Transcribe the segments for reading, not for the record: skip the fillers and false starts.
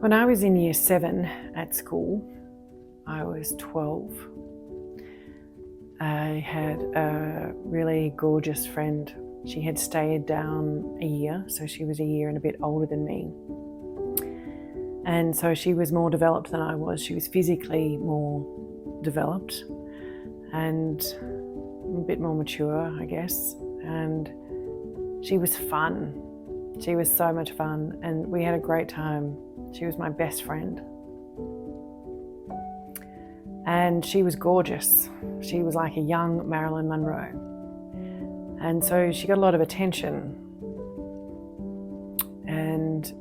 When I was in year 7 at school, I was 12. I had a really gorgeous friend. She had stayed down a year, so she was a year and a bit older than me. And so she was more developed than I was. She was physically more developed and a bit more mature, I guess. And she was fun. She was so much fun, and we had a great time. She was my best friend. And she was gorgeous. She was like a young Marilyn Monroe. And so she got a lot of attention. And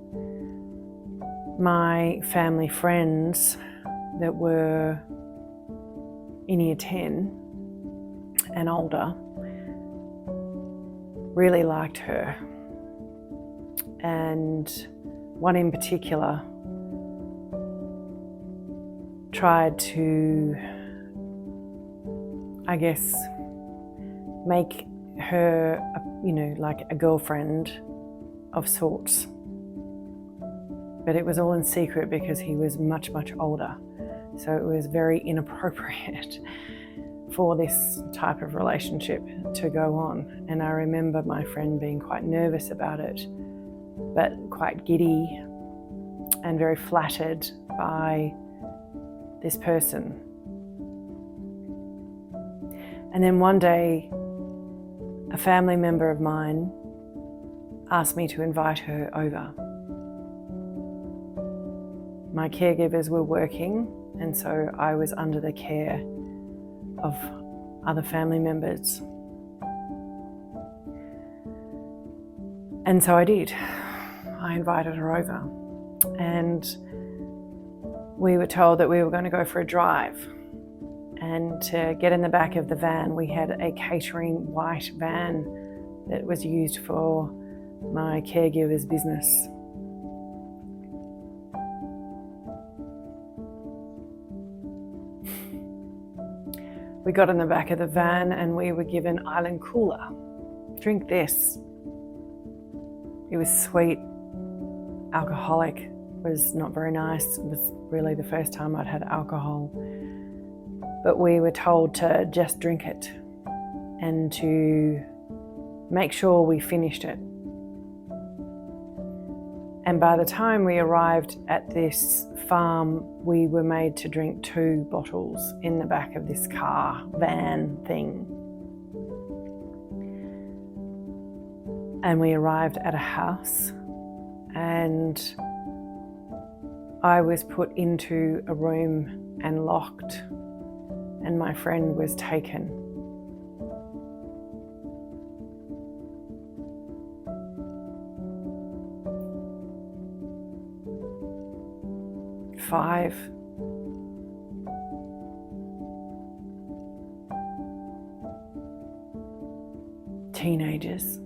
my family friends that were in year 10 and older really liked her. And one in particular tried to, I guess, make her, like a girlfriend of sorts. But it was all in secret because he was much, much older. So it was very inappropriate for this type of relationship to go on. And I remember my friend being quite nervous about it, but quite giddy and very flattered by this person. And then one day, a family member of mine asked me to invite her over. My caregivers were working, and so I was under the care of other family members. And so I did. I invited her over, and we were told that we were going to go for a drive. And to get in the back of the van, we had a catering white van that was used for my caregiver's business. We got in the back of the van and we were given Island Cooler. Drink this. It was sweet, alcoholic. It was not very nice. It was really the first time I'd had alcohol. But we were told to just drink it and to make sure we finished it. And by the time we arrived at this farm, we were made to drink 2 bottles in the back of this car, van thing. And we arrived at a house, and I was put into a room and locked, and my friend was taken. Five teenagers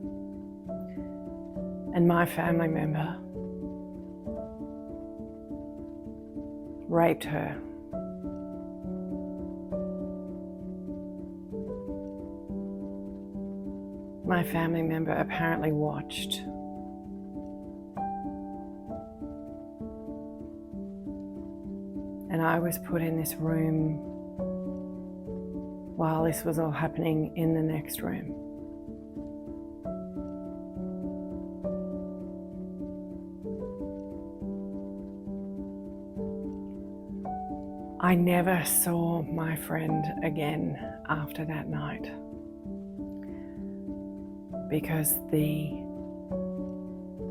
and my family member raped her. My family member apparently watched. And I was put in this room while this was all happening in the next room. I never saw my friend again after that night because the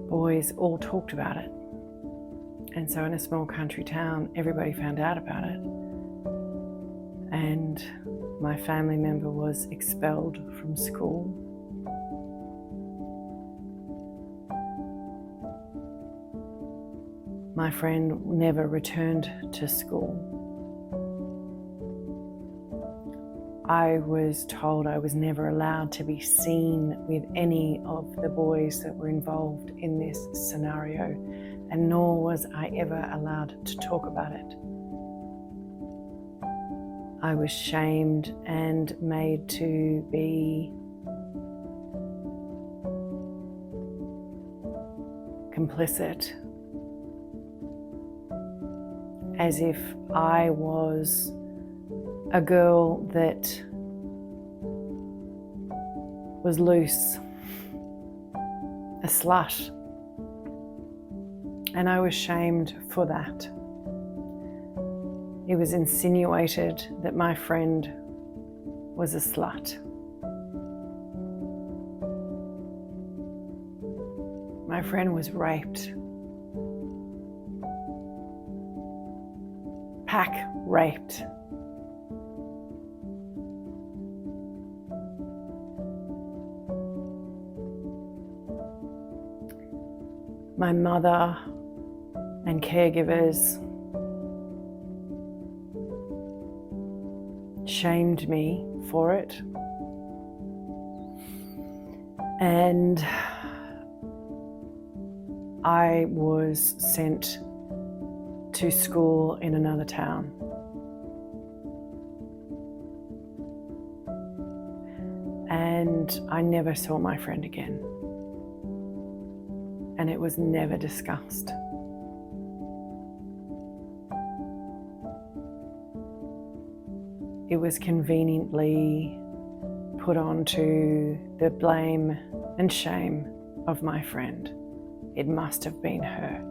boys all talked about it. And so in a small country town, everybody found out about it. And my family member was expelled from school. My friend never returned to school. I was told I was never allowed to be seen with any of the boys that were involved in this scenario, and nor was I ever allowed to talk about it. I was shamed and made to be complicit as if I was a girl that was loose, a slut. And I was shamed for that. It was insinuated that my friend was a slut. My friend was raped. Pack raped. My mother and caregivers shamed me for it. And I was sent to school in another town. And I never saw my friend again. And it was never discussed. It was conveniently put onto the blame and shame of my friend. It must have been her.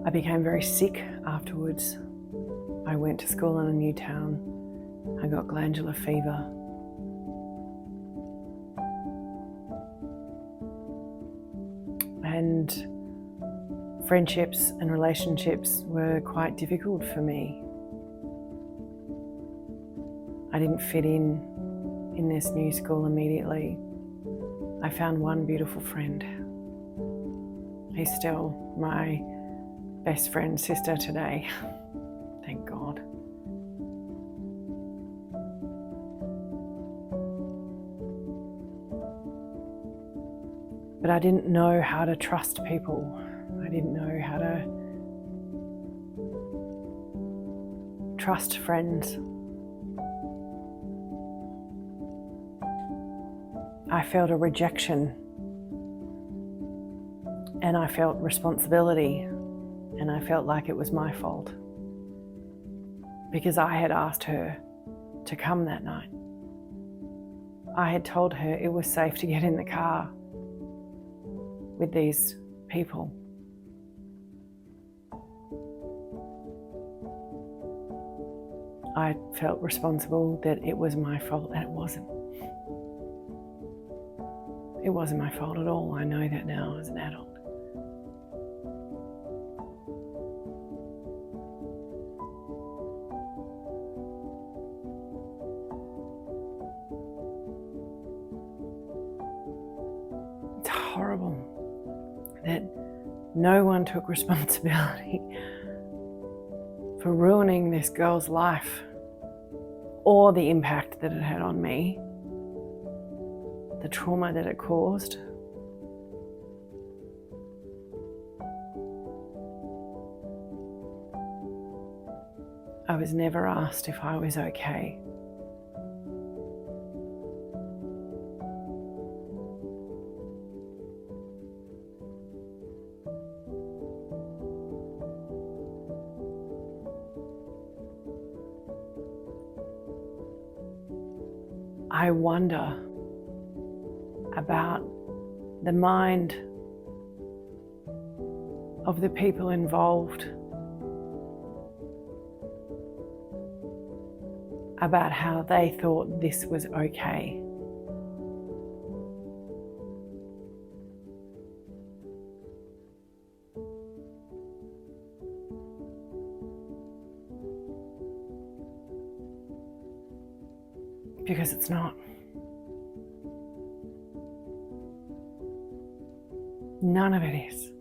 I became very sick afterwards. I went to school in a new town. I got glandular fever. And friendships and relationships were quite difficult for me. I didn't fit in this new school immediately. I found one beautiful friend. He's still my best friend, sister today. Thank God. But I didn't know how to trust people. I didn't know how to trust friends. I felt a rejection, and I felt responsibility. And I felt like it was my fault because I had asked her to come that night. I had told her it was safe to get in the car with these people. I felt responsible that it was my fault, and it wasn't. It wasn't my fault at all. I know that now as an adult. Horrible that no one took responsibility for ruining this girl's life or the impact that it had on me, the trauma that it caused. I was never asked if I was okay. I wonder about the mind of the people involved, about how they thought this was okay. Because it's not. None of it is.